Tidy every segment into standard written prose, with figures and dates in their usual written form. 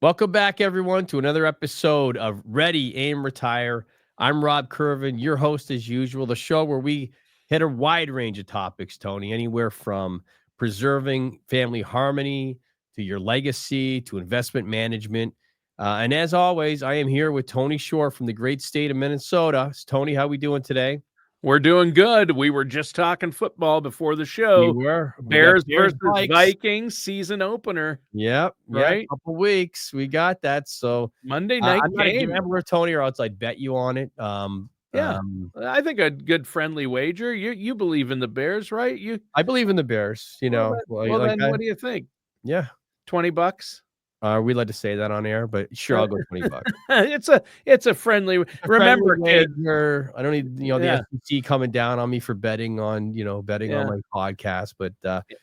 Welcome back, everyone, to another episode of Ready, Aim, Retire. I'm Rob Kirvan, your host as usual, the show where we hit a wide range of topics, Tony, anywhere from preserving family harmony to your legacy to investment management. And as always, I am here with Tony Shore from the great state of Minnesota. Tony, how we doing today? We're doing good. We were just talking football before the We show. were. Bears Bears versus Vikes. Vikings season opener. Yep. Right? Couple weeks. We got that. So Monday night I'm not a game. gambler, Tony, or else I'd bet you on it. Yeah. I think a good friendly wager. You believe in the Bears, right? I believe in the Bears, Then what do you think? Yeah. $20? Are we allowed to say that on air? But sure, I'll go $20. It's a friendly. Remember, kids. I don't need the SEC coming down on me for betting on on my podcast. But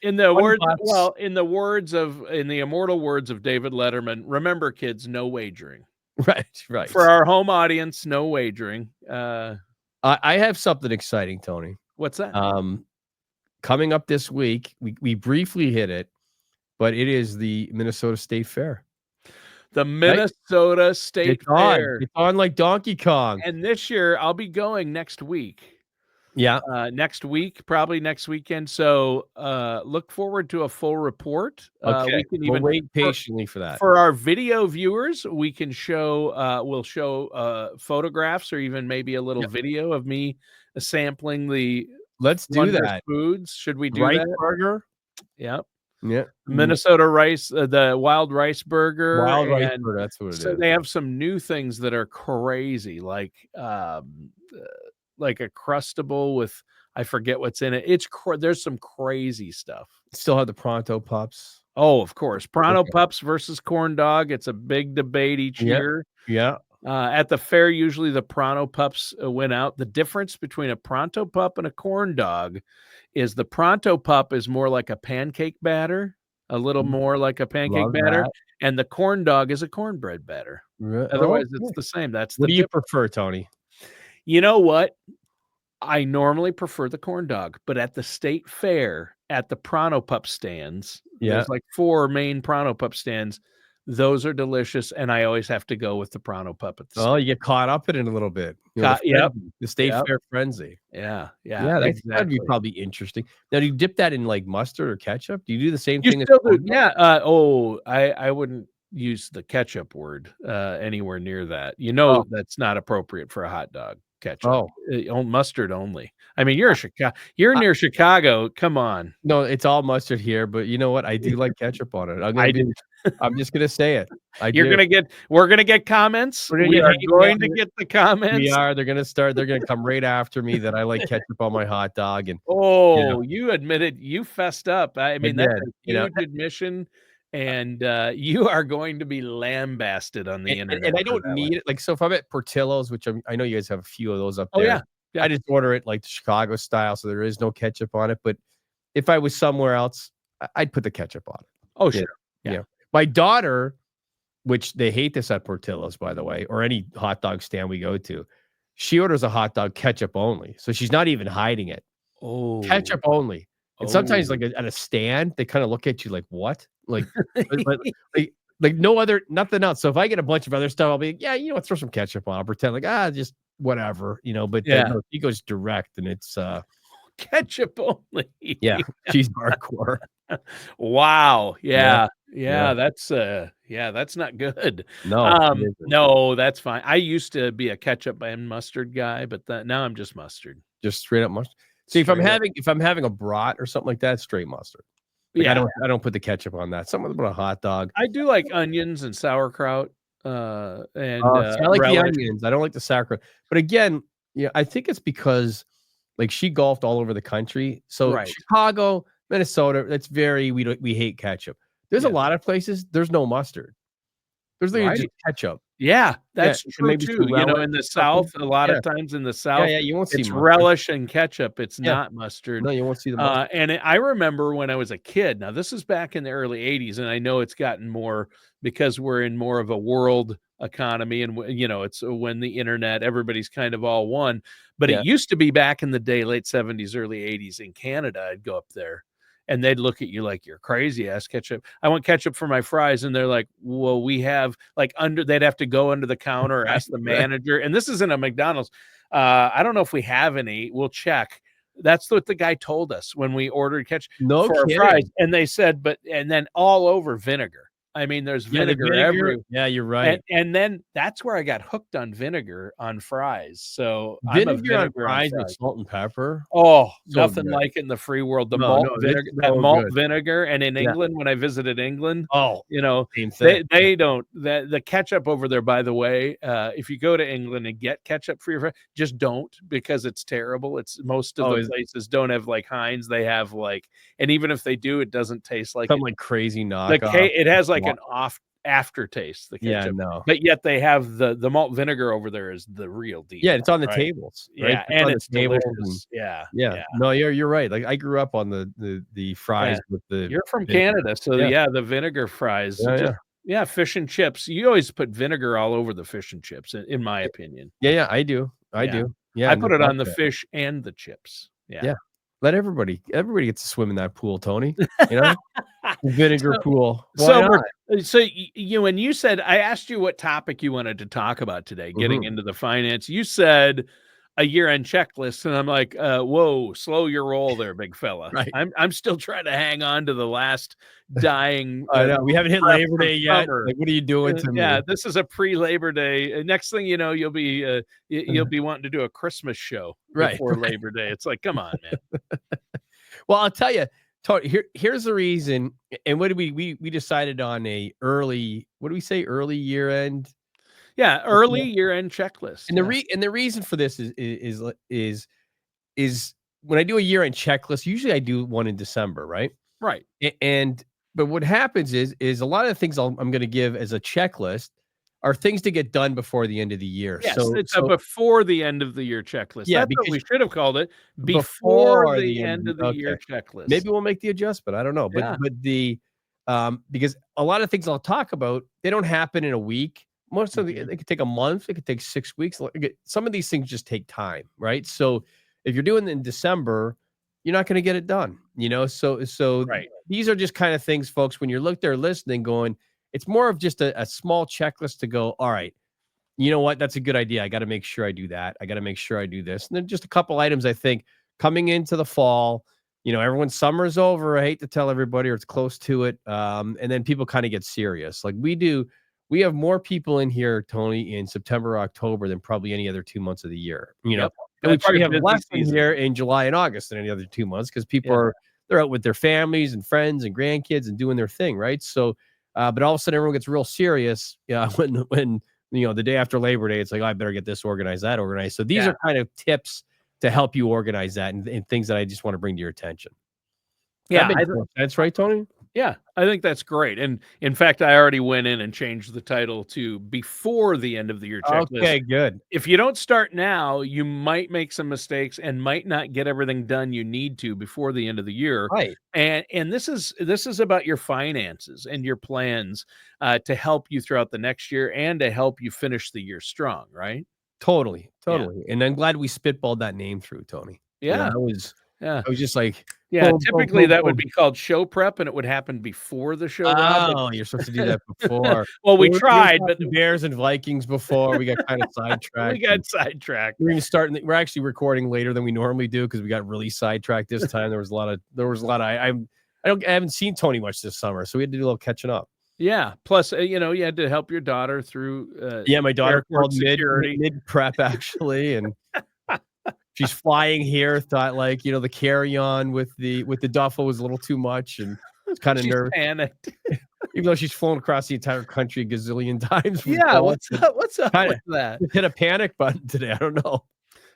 in the immortal words of David Letterman, remember, kids, no wagering. Right. For our home audience, no wagering. I have something exciting, Tony. What's that? Coming up this week, we briefly hit it, but it is the Minnesota State Fair. The Minnesota State Fair. It's on like Donkey Kong. And this year, I'll be going next week. Yeah. Next week, probably next weekend. So look forward to a full report. Okay. We'll wait patiently for that. For our video viewers, we can we'll show photographs or even maybe a little video of me sampling the Let's do that. Foods. Should we do rice that? Burger? Yep. Yeah. Minnesota rice, the wild rice burger. Wild rice burger, that's what it is. So they have some new things that are crazy, like a crustable with, I forget what's in it. There's some crazy stuff. Still have the Pronto Pups. Oh, of course. Pronto Pups versus corn dog. It's a big debate each year. Yeah. At the fair, usually the Pronto Pups win out. The difference between a Pronto Pup and a corn dog is the Pronto Pup is more like a pancake batter, a little more like a pancake batter, and the corn dog is a cornbread batter. Otherwise, it's the same. What do you prefer, Tony? You know what? I normally prefer the corn dog, but at the state fair, at the Pronto Pup stands, there's like 4 main Pronto Pup stands. Those are delicious, and I always have to go with the Pronto Pup at the stand. You get caught up in it a little bit. The state fair frenzy. Yeah. That's gotta be probably interesting. Now, do you dip that in like mustard or ketchup? Do you do the same thing? Still do. Yeah. I wouldn't use the ketchup word anywhere near that. That's not appropriate for a hot dog. Ketchup. Mustard only. I mean, you're near Chicago. Come on. No, it's all mustard here, but you know what? I do like ketchup on it. I'm just gonna say it. We're gonna get comments. We are going to get the comments. We are. They're gonna come right after me that I like ketchup on my hot dog. And you admitted you fessed up. I mean, that's a huge admission. And you are going to be lambasted on the internet. And I don't need it. Like, so if I'm at Portillo's, which I know you guys have a few of those up there. Yeah. I just order it like the Chicago style, so there is no ketchup on it. But if I was somewhere else, I'd put the ketchup on it. Oh, sure. Yeah. My daughter, which they hate this at Portillo's, by the way, or any hot dog stand we go to, she orders a hot dog ketchup only. So she's not even hiding it. Oh. Ketchup only. And sometimes, like at a stand, they kind of look at you like, "What?" Like no other, nothing else. So if I get a bunch of other stuff, I'll be, throw some ketchup on. I'll pretend like, just whatever, But he goes direct, and it's ketchup only. Yeah, she's hardcore. Wow. Yeah. That's not good. No, that's fine. I used to be a ketchup and mustard guy, but now I'm just mustard. Just straight up mustard. See, if I'm having a brat or something like that, straight mustard. Like, I don't put the ketchup on that. Something about a hot dog. I do like onions and sauerkraut. I like the onions. I don't like the sauerkraut. But again, I think it's because like she golfed all over the country. So Chicago, Minnesota, that's we hate ketchup. There's a lot of places there's no mustard. There's just ketchup. Yeah, that's true too. In the South, a lot of times in the South, you won't see it's relish and ketchup. It's not mustard. No, you won't see the mustard. And I remember when I was a kid. Now, this is back in the early '80s, and I know it's gotten more because we're in more of a world economy, and it's when the internet, everybody's kind of all one. But it used to be back in the day, late '70s, early '80s in Canada. I'd go up there, and they'd look at you like you're crazy ass ketchup. I want ketchup for my fries. And they're like, well, we have like they'd have to go under the counter, or ask the manager. And this isn't a McDonald's. I don't know if we have any. We'll check. That's what the guy told us when we ordered ketchup for our fries. And they said, and then all over vinegar. I mean, there's vinegar everywhere. Yeah, you're right. And then that's where I got hooked on vinegar on fries. So vinegar, I'm a vinegar on fries with salt and pepper. Oh, so nothing like it in the free world. The malt vinegar, so malt vinegar. And in England, when I visited England, same thing. They don't, the ketchup over there, by the way, if you go to England and get ketchup for your fries, just don't, because it's terrible. It's most of the places don't have like Heinz. They have like, and even if they do, it doesn't taste like some like crazy knockoff. It has like an aftertaste, the ketchup. But yet they have the malt vinegar over there is the real deal. Yeah, it's on the tables. Right? Yeah, and it's delicious. Yeah. No, you're right. Like I grew up on the fries with the. You're from Canada, so the vinegar fries. Fish and chips. You always put vinegar all over the fish and chips, in my opinion. Yeah, I do. I do. Yeah, I put it on the fish and the chips. Yeah. Let everybody gets to swim in that pool, Tony. Vinegar pool. So you, when you said, I asked you what topic you wanted to talk about today, getting into the finance, you said a year-end checklist, and I'm like, whoa, slow your roll there, big fella. Right. I'm still trying to hang on to the last dying. I know. We haven't hit Labor Day yet. Like, what are you doing to me? Yeah, this is a pre-Labor Day. Next thing you know, you'll be wanting to do a Christmas show before Labor Day. It's like, come on, man. Well, I'll tell you, Tony, here's the reason. And what did we decided on a early, what do we say? Early year end. Yeah, early year-end checklist. And the reason for this is when I do a year-end checklist, usually I do one in December, right? Right. But what happens is a lot of the things I'm going to give as a checklist are things to get done before the end of the year. Yes, it's a before the end of the year checklist. Yeah, that's what we should have called it. Before the end of the year checklist. Maybe we'll make the adjustment. I don't know. But the because a lot of things I'll talk about, they don't happen in a week. Most of it could take a month. It could take 6 weeks. Some of these things just take time, right? So if you're doing it in December, you're not going to get it done, So these are just kind of things, folks, when you're listening, going, it's more of just a small checklist to go, all right, you know what? That's a good idea. I got to make sure I do that. I got to make sure I do this. And then just a couple items, I think, coming into the fall, everyone's summer's over. I hate to tell everybody, or it's close to it. And then people kind of get serious. Like we do. We have more people in here, Tony, in September, October than probably any other 2 months of the year. And we probably have less in here in July and August than any other 2 months, because people they're out with their families and friends and grandkids and doing their thing, right? So, but all of a sudden everyone gets real serious. When the day after Labor Day, it's like, oh, I better get this organized, that organized. So these are kind of tips to help you organize that, and things that I just want to bring to your attention. Yeah, that's right, Tony. Yeah, I think that's great. And in fact, I already went in and changed the title to before the end of the year checklist. Okay, good. If you don't start now, you might make some mistakes and might not get everything done you need to before the end of the year. Right. And this is about your finances and your plans to help you throughout the next year and to help you finish the year strong, right? Totally. Yeah. And I'm glad we spitballed that name through, Tony. Yeah. I was just like, typically that would be called show prep, and it would happen before the show. Oh, you're supposed to do that before. Well, we tried, but the Bears and Vikings before we got kind of sidetracked. We're actually recording later than we normally do because we got really sidetracked this time. There was a lot of. I haven't seen Tony much this summer, so we had to do a little catching up. Yeah. Plus, you had to help your daughter through. My daughter called mid prep actually, and. She's flying here. Thought the carry-on with the duffel was a little too much, and it's kind of nervous. Panicked, even though she's flown across the entire country a gazillion times. Yeah, what's up with that? Hit a panic button today. I don't know.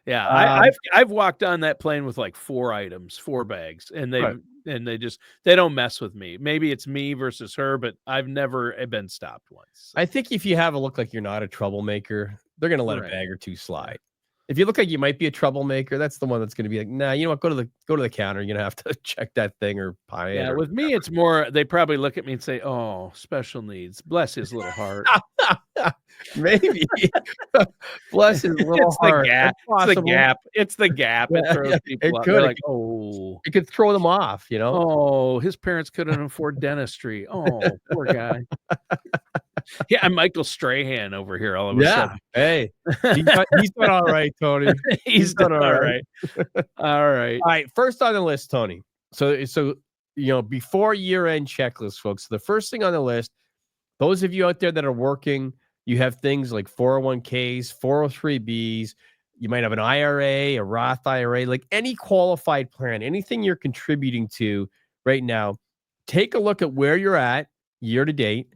Yeah, I've walked on that plane with like 4 bags, and they don't mess with me. Maybe it's me versus her, but I've never been stopped once. I think if you have a look like you're not a troublemaker, they're gonna let a bag or two slide. if you look like you might be a troublemaker, that's the one that's going to be like, nah, you know what? Go to the counter. You're gonna have to check that thing or buy it Yeah, or with me, it's more they probably look at me and say, "Oh, special needs. Bless his little heart." maybe. Bless his little It's the heart. gap. That's It's the possible. gap. It's the gap. It Yeah, throws yeah, people it out. They're could. like, "Oh, It could throw them off. You know. oh, his parents couldn't afford dentistry. Oh, poor guy." Yeah, I'm Michael Strahan over here all of a Yeah. sudden. Hey, he's done all right, Tony. He's Done done all all right. right. All right. All right, first on the list, Tony. So before year-end checklist, folks, the first thing on the list, those of you out there that are working, you have things like 401ks, 403bs, you might have an IRA, a Roth IRA, like any qualified plan, anything you're contributing to right now, take a look at where you're at year to date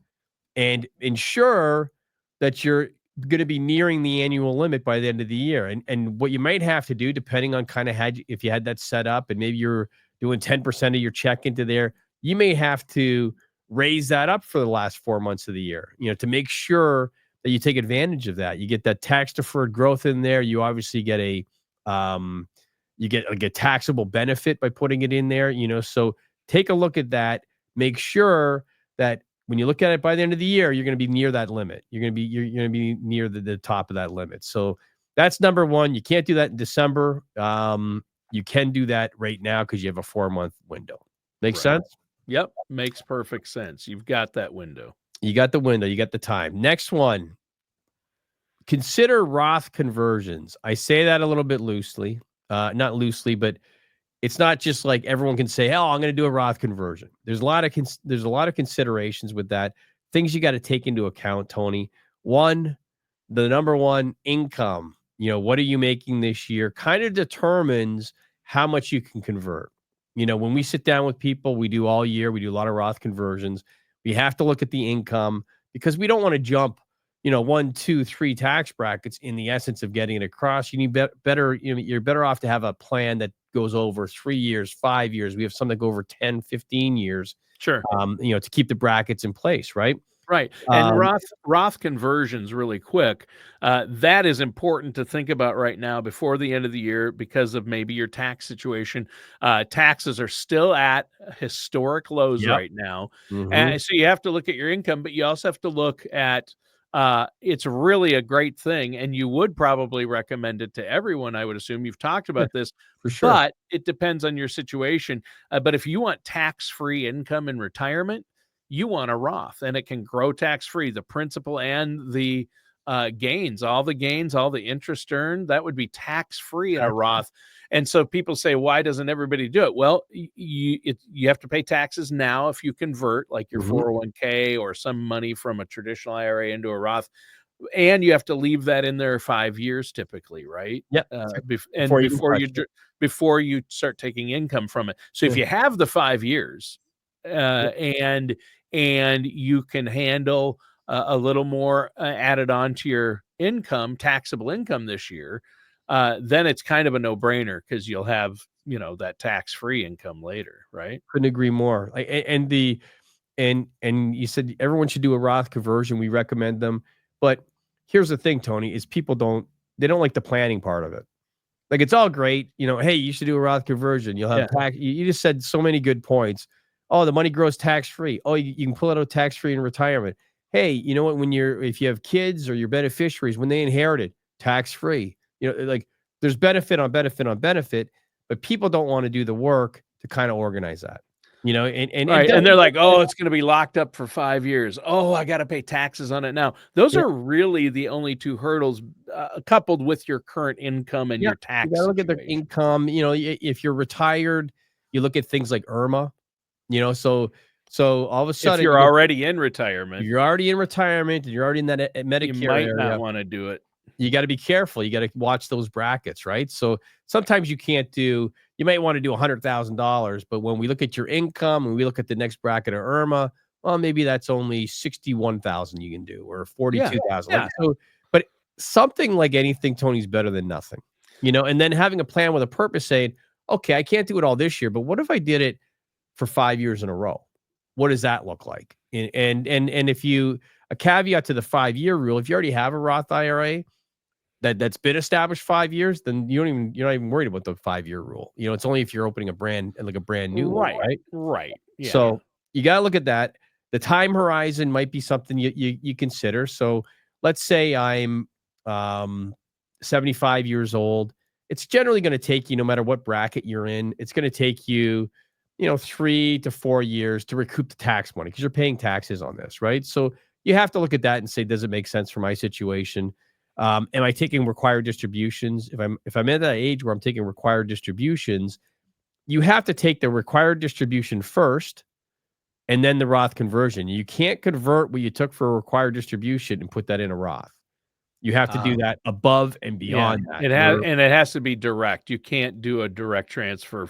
and ensure that you're going to be nearing the annual limit by the end of the year. And what you might have to do, depending on kind of if you had that set up and maybe you're doing 10% of your check into there, you may have to raise that up for the last 4 months of the year, to make sure that you take advantage of that. You get that tax deferred growth in there. You obviously get you get like a taxable benefit by putting it in there, so take a look at that. Make sure that when you look at it by the end of the year, you're going to be near that limit. You're going to be near the top of that limit. So that's number one. You can't do that in December. You can do that right now because you have a 4-month window. Make sense? Yep. Makes perfect sense. You've got that window. You got the window. You got the time. Next one. Consider Roth conversions. I say that a little bit loosely, not loosely, but it's not just like everyone can say, "Oh, I'm going to do a Roth conversion." There's a lot of considerations with that. Things you got to take into account, Tony. One, the number one, income. What are you making this year? Kind of determines how much you can convert. When we sit down with people, we do all year. We do a lot of Roth conversions. We have to look at the income because we don't want to jump 1, 2, 3 tax brackets in the essence of getting it across. You need better, you're better off to have a plan that goes over 3 years, 5 years. We have something like over 10, 15 years. Sure. To keep the brackets in place, right? Right. And Roth conversions really quick. That is important to think about right now before the end of the year because of maybe your tax situation. Taxes are still at historic lows right now. Mm-hmm. So you have to look at your income, but you also have to look at it's really a great thing. And you would probably recommend it to everyone. I would assume you've talked about this, for sure. But it depends on your situation. But if you want tax-free income in retirement, you want a Roth, and it can grow tax-free, the principal and the gains, all the interest earned, that would be tax-free in a Roth. And so people say, why doesn't everybody do it? Well, you have to pay taxes now if you convert like your 401k or some money from a traditional IRA into a Roth. And you have to leave that in there 5 years typally, right? Yeah. Before you start taking income from it. So if you have the 5 years and you can handle a little more added on to your income, taxable income this year, then it's kind of a no-brainer because you'll have, that tax-free income later, right? Couldn't agree more. And you said everyone should do a Roth conversion. We recommend them. But here's the thing, Tony, is people don't like the planning part of it. Like it's all great, hey, you should do a Roth conversion. You'll have tax. You just said so many good points. Oh, the money grows tax-free. Oh, you can pull it out tax-free in retirement. Hey, you know what? If you have kids or your beneficiaries, when they inherit it, tax-free. Like there's benefit on benefit on benefit, but people don't want to do the work to kind of organize that. And they're like, oh, it's going to be locked up for 5 years. Oh, I got to pay taxes on it now. Those are really the only two hurdles, coupled with your current income and your tax. You got to look at their income. If you're retired, you look at things like IRMA. So all of a sudden, if you're already in retirement, and you're already in that Medicare you might area, not want to do it. You got to be careful. You got to watch those brackets, right? So sometimes you might want to do $100,000, but when we look at your income and we look at the next bracket of IRMA, well, maybe that's only 61,000 you can do, or 42,000. Yeah. But something like anything, Tony's better than nothing, and then having a plan with a purpose saying, okay, I can't do it all this year, but what if I did it for 5 years in a row? What does that look like? And if a caveat to the 5-year rule, if you already have a Roth IRA, that's been established 5 years, then you're not even worried about the 5-year rule. It's only if you're opening a brand new one, Right. right? Right. Yeah. So you got to look at that. The time horizon might be something you consider. So let's say I'm 75 years old. It's generally going to take you, no matter what bracket you're in, it's going to take you, 3 to 4 years to recoup the tax money because you're paying taxes on this, right? So you have to look at that and say, does it make sense for my situation? Am I taking required distributions? If I'm at that age where I'm taking required distributions, you have to take the required distribution first and then the Roth conversion. You can't convert what you took for a required distribution and put that in a Roth. You have to do that above and Yeah, beyond that. it has to be direct. You can't do a direct transfer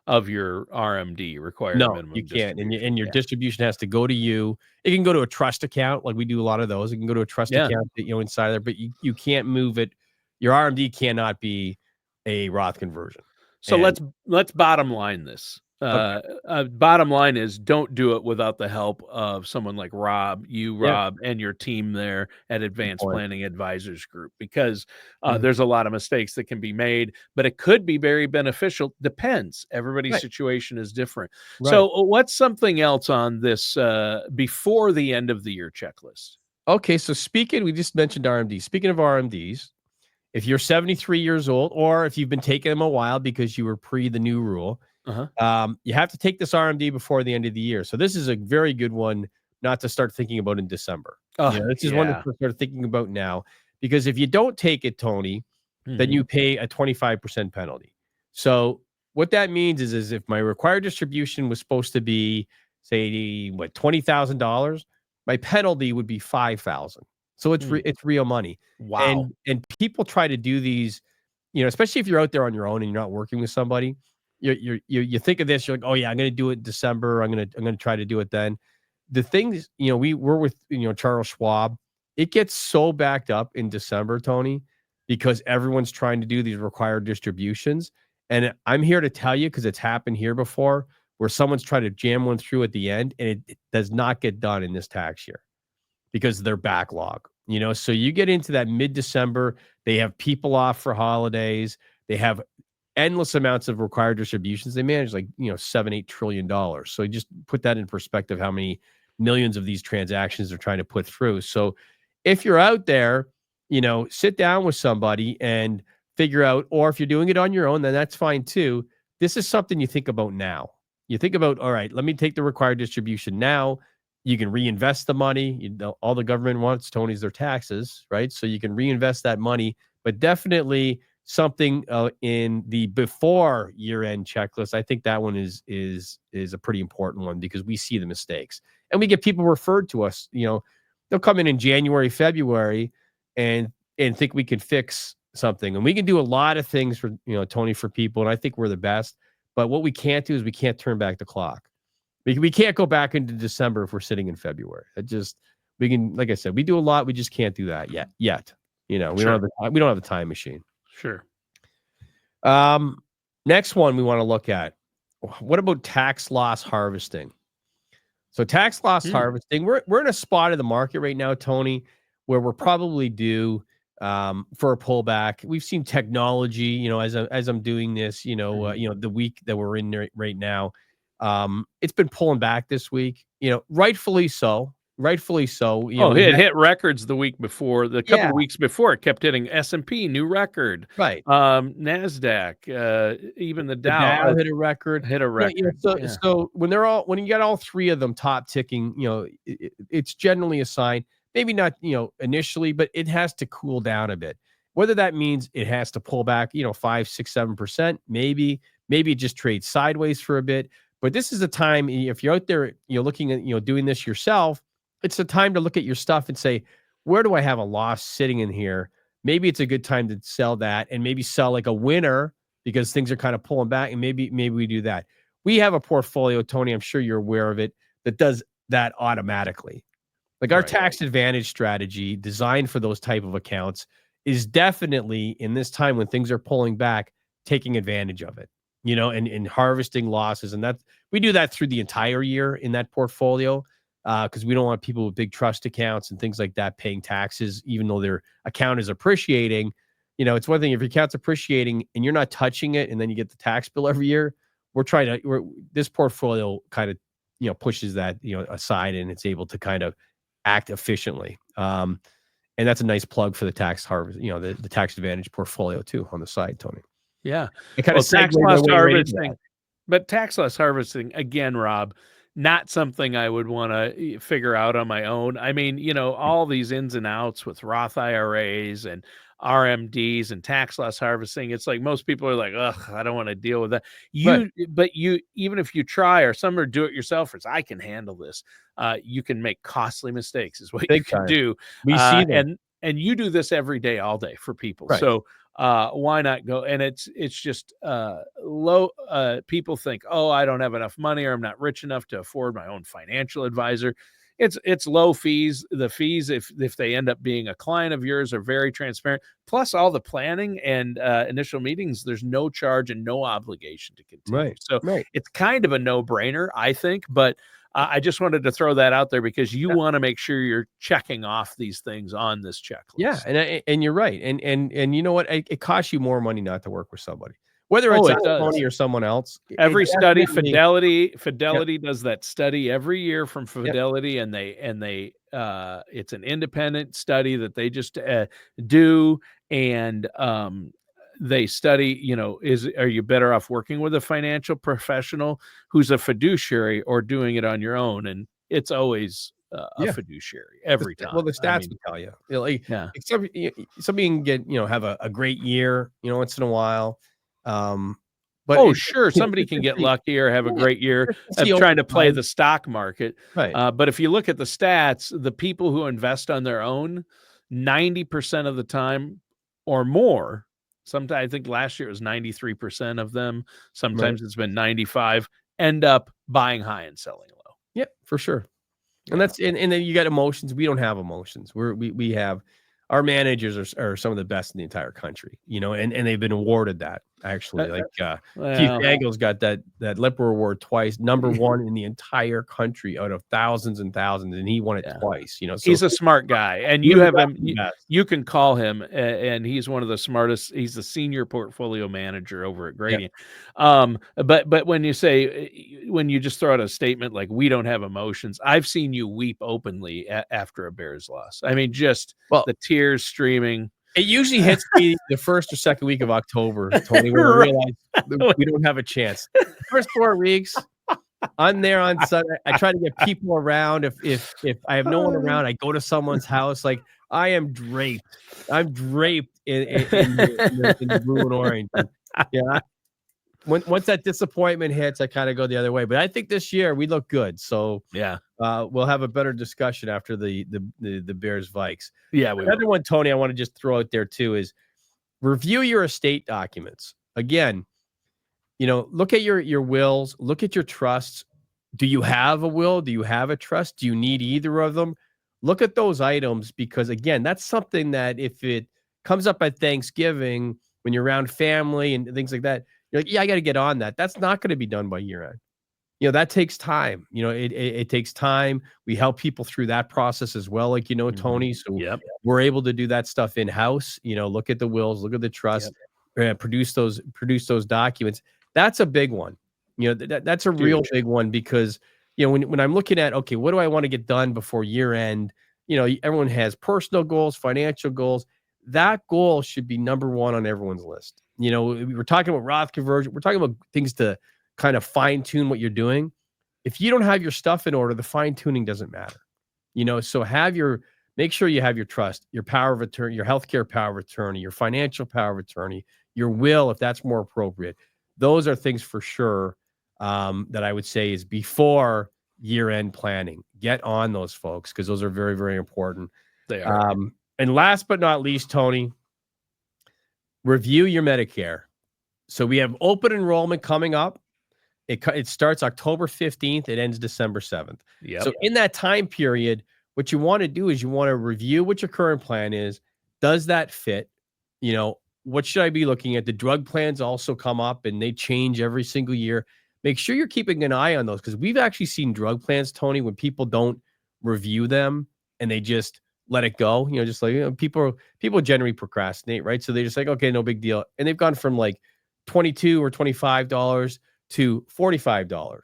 of your RMD, required No, you minimum can't. And, distribution. your Yeah. distribution has to go to you. It can go to a trust account, like we do a lot of those. It can go to a trust Yeah. account that, inside there, but you can't move it. Your RMD cannot be a Roth conversion. So let's bottom line this. Bottom line is, don't do it without the help of someone like Rob, and your team there at Advanced point. Planning Advisors Group, because Mhm. there's a lot of mistakes that can be made, but it could be very beneficial. Depends. Everybody's Right. situation is different. Right. So what's something else on this before the end of the year checklist? Okay, so we just mentioned RMDs. Speaking of RMDs, if you're 73 years old, or if you've been taking them a while because you were pre the new rule, you have to take this RMD before the end of the year. So this is a very good one not to start thinking about in December. This is one to start thinking about now, because if you don't take it, Tony, then you pay a 25% penalty. So what that means is if my required distribution was supposed to be, say, $20,000, my penalty would be $5,000. So it's real money. Wow. And people try to do these, especially if you're out there on your own and you're not working with somebody. You think of this, you're like, oh yeah, I'm going to do it in December. I'm going to try to do it then. The things, we're with, Charles Schwab. It gets so backed up in December, Tony, because everyone's trying to do these required distributions. And I'm here to tell you, because it's happened here before, where someone's trying to jam one through at the end, and it does not get done in this tax year because of their backlog. So you get into that mid-December, they have people off for holidays, they have endless amounts of required distributions. They manage $7-8 trillion. So you just put that in perspective, how many millions of these transactions they're trying to put through. So if you're out there, sit down with somebody and figure out, or if you're doing it on your own, then that's fine too. This is something you think about now. You think about, all right, let me take the required distribution now. You can reinvest the money. All the government wants, Tony, is their taxes, right? So you can reinvest that money, but definitely something in the before year-end checklist. I think that one is a pretty important one, because we see the mistakes and we get people referred to us. They'll come in January, February, and think we can fix something, and we can do a lot of things for Tony, for people, and I think we're the best. But what we can't do is we can't turn back the clock. We can't go back into December if we're sitting in February. We can, like I said, we do a lot. We just can't do that yet. We don't have the time machine. Sure. Next one we want to look at. What about tax loss harvesting? So tax loss harvesting, we're in a spot of the market right now, Tony, where we're probably due for a pullback. We've seen technology, as I'm doing this, the week that we're in right now, it's been pulling back this week, rightfully so. It hit records the week before. The couple of weeks before, it kept hitting S&P new record. Right. NASDAQ, even the Dow hit a record. So when you got all three of them top ticking, it's generally a sign. Maybe not, initially, but it has to cool down a bit. Whether that means it has to pull back, 5, 6, 7%, maybe it just trades sideways for a bit. But this is a time, if you're out there, looking at, doing this yourself, it's the time to look at your stuff and say, where do I have a loss sitting in here? Maybe it's a good time to sell that, and maybe sell like a winner because things are kind of pulling back, and maybe we do that. We have a portfolio, Tony, I'm sure you're aware of it, that does that automatically. Like our tax advantage strategy designed for those type of accounts is definitely, in this time when things are pulling back, taking advantage of it, and harvesting losses. And that we do that through the entire year in that portfolio. because we don't want people with big trust accounts and things like that paying taxes, even though their account is appreciating. It's one thing if your account's appreciating and you're not touching it, and then you get the tax bill every year. This portfolio kind of, pushes that, aside, and it's able to kind of act efficiently. And that's a nice plug for the tax harvest, the tax advantage portfolio too on the side, Tony. Yeah. It kind Well, of tax segued my loss way right into harvesting, that. but tax loss harvesting, again, Rob, not something I would want to figure out on my own. I mean, all these ins and outs with Roth IRAs and RMDs and tax loss harvesting. It's like most people are like, ugh, I don't want to deal with that. Right. But even if you try, or some are do-it-yourselfers, I can handle this. You can make costly mistakes, is what you Big can time. do. We see them. And you do this every day, all day for people. Right. So why not go? And it's just low. People think, oh, I don't have enough money, or I'm not rich enough to afford my own financial advisor. It's low fees. The fees, if they end up being a client of yours, are very transparent. Plus all the planning and initial meetings, there's no charge and no obligation to continue. Right. So Right. it's kind of a no-brainer, I think. But I just wanted to throw that out there because you want to make sure you're checking off these things on this checklist. Yeah, and you're right, and you know what? It costs you more money not to work with somebody, whether it's it does. Tony or someone else. Every study, definitely- Fidelity does that study every year from Yep. Fidelity, and they it's an independent study that they just do, and they study, are you better off working with a financial professional who's a fiduciary, or doing it on your own? And it's always a fiduciary every time. Well, the stats will tell you. Yeah. Somebody can get, have a great year, once in a while. But sure, somebody can get lucky or have a great year of trying to play the stock market. Right. But if you look at the stats, the people who invest on their own, 90% of the time or more, sometimes, I think last year it was 93% of them, sometimes it's been 95, end up buying high and selling low. Yep, for sure. And that's and then you got emotions. We don't have emotions. We have our managers are some of the best in the entire country, and they've been awarded that actually. Keith Dangle's got that Lipper Award twice, #1 in the entire country out of thousands and thousands, and he won it twice. So he's a smart guy, and you have him. You can call him, and he's one of the smartest. He's the senior portfolio manager over at Gradient. But when you just throw out a statement like "we don't have emotions," I've seen you weep openly after a Bears loss. I mean, just the tears streaming. It usually hits me the first or second week of October, Tony, when I realize we don't have a chance. The first 4 weeks, I'm there on Sunday. I try to get people around. If I have no one around, I go to someone's house. Like, I am draped. I'm draped in the blue and orange. Yeah. Once that disappointment hits, I kind of go the other way. But I think this year we look good. So we'll have a better discussion after the Bears Vikes. Yeah. Another one, Tony, I want to just throw out there too is review your estate documents. Again, look at your wills, look at your trusts. Do you have a will? Do you have a trust? Do you need either of them? Look at those items, because again, that's something that if it comes up at Thanksgiving when you're around family and things like that, you're like, yeah, I got to get on that. That's not going to be done by year end. That takes time. It takes time. We help people through that process as well, like, Tony. So we're able to do that stuff in house. Look at the wills, look at the trust, produce those documents. That's a big one. That's a real big one, because when I'm looking at, okay, what do I want to get done before year end? Everyone has personal goals, financial goals. That goal should be #1 on everyone's list. We're talking about Roth conversion. We're talking about things to kind of fine tune what you're doing. If you don't have your stuff in order, the fine tuning doesn't matter. So make sure you have your trust, your power of attorney, your healthcare power of attorney, your financial power of attorney, your will, if that's more appropriate. Those are things for sure that I would say is before year-end planning. Get on those, folks, because those are very, very important. They are. And last but not least, Tony, review your Medicare. So we have open enrollment coming up. It starts October 15th. It ends December 7th. So in that time period, what you want to do is you want to review what your current plan is. Does that fit? What should I be looking at? The drug plans also come up, and they change every single year. Make sure you're keeping an eye on those, because we've actually seen drug plans, Tony, when people don't review them and they just let it go. Just like, people generally procrastinate, right? So they're just like, okay, no big deal. And they've gone from like $22 or $25 to $45,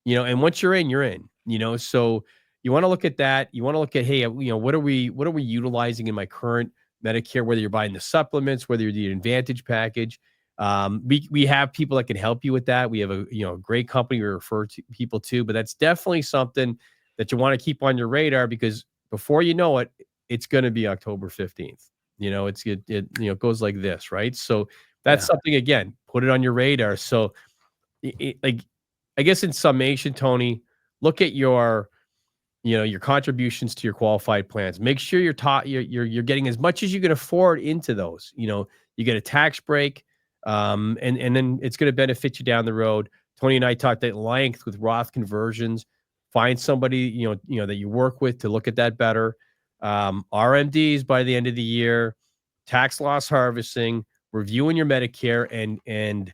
and once you're in, you're in, so you want to look at that. You want to look at, hey, what are we utilizing in my current Medicare, whether you're buying the supplements, whether you're the Advantage package. We have people that can help you with that. We have a great company we refer to people to, but that's definitely something that you want to keep on your radar, because before you know it, it's going to be October 15th. It goes like this, right? So that's something, again, put it on your radar. So like, I guess in summation, Tony, look at your contributions to your qualified plans. Make sure you're getting as much as you can afford into those. You get a tax break, and then it's going to benefit you down the road. Tony and I talked at length with Roth conversions. Find somebody that you work with to look at that better. RMDs by the end of the year, tax loss harvesting, reviewing your Medicare, and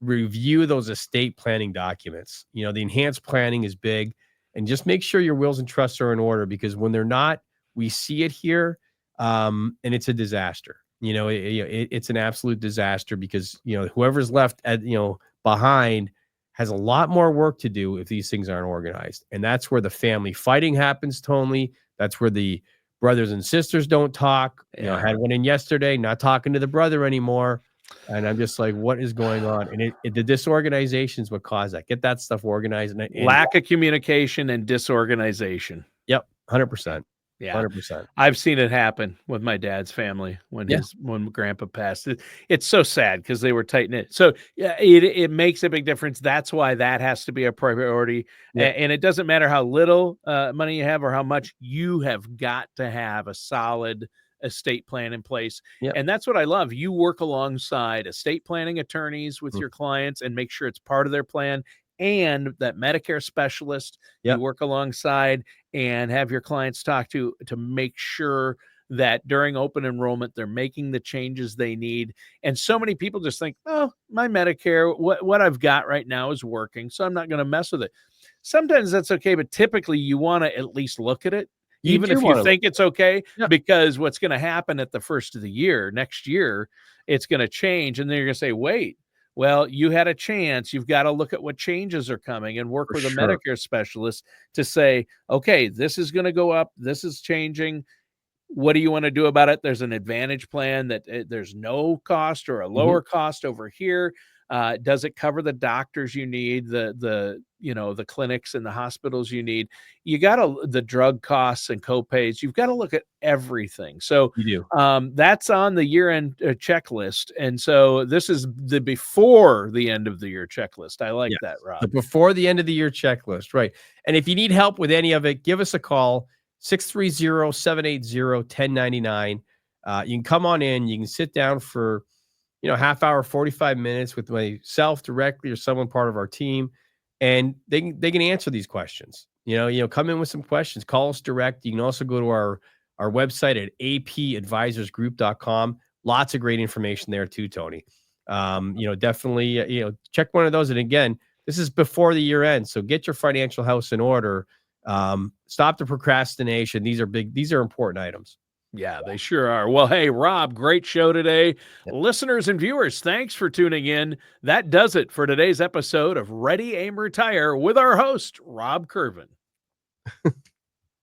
review those estate planning documents. The enhanced planning is big. And just make sure your wills and trusts are in order, because when they're not, we see it here, and it's a disaster. It's an absolute disaster, because whoever's left behind has a lot more work to do if these things aren't organized. And that's where the family fighting happens, Tony. That's where the brothers and sisters don't talk. I had one in yesterday, not talking to the brother anymore. And I'm just like, what is going on? And the disorganization is what caused that. Get that stuff organized. And lack of communication and disorganization. Yep. 100%. Yeah. 100%. I've seen it happen with my dad's family when grandpa passed. It's so sad because they were tight knit. So yeah, it makes a big difference. That's why that has to be a priority. Yeah. And it doesn't matter how little money you have or how much, you have got to have a solid estate plan in place. Yep. And that's what I love. You work alongside estate planning attorneys with your clients and make sure it's part of their plan, and that Medicare specialist you work alongside and have your clients talk to make sure that during open enrollment, they're making the changes they need. And so many people just think, oh, my Medicare, what I've got right now is working, so I'm not going to mess with it. Sometimes that's okay, but typically you want to at least look at it. Even if you think it's okay, because what's going to happen at the first of the year, next year, it's going to change. And then you're going to say, wait, well, you had a chance. You've got to look at what changes are coming and work with a Medicare specialist to say, okay, this is going to go up. This is changing. What do you want to do about it? There's an Advantage plan that there's no cost or a lower cost over here. Does it cover the doctors you need, the clinics and the hospitals you need? You got the drug costs and copays. You've got to look at everything. So you do. That's on the year-end checklist. And so this is the before the end of the year checklist. I like that, Rob. The before the end of the year checklist, right? And if you need help with any of it, give us a call, 630-780-1099. You can come on in. You can sit down for half hour, 45 minutes with myself directly or someone part of our team, and they can answer these questions. Come in with some questions, call us direct. You can also go to our website at apadvisorsgroup.com. Lots of great information there too, Tony. Definitely, check one of those. And again, this is before the year end, so get your financial house in order. Stop the procrastination. These are important items. Yeah, they sure are. Well, hey, Rob, great show today. Yep. Listeners and viewers, thanks for tuning in. That does it for today's episode of Ready, Aim, Retire with our host, Rob Kirvan.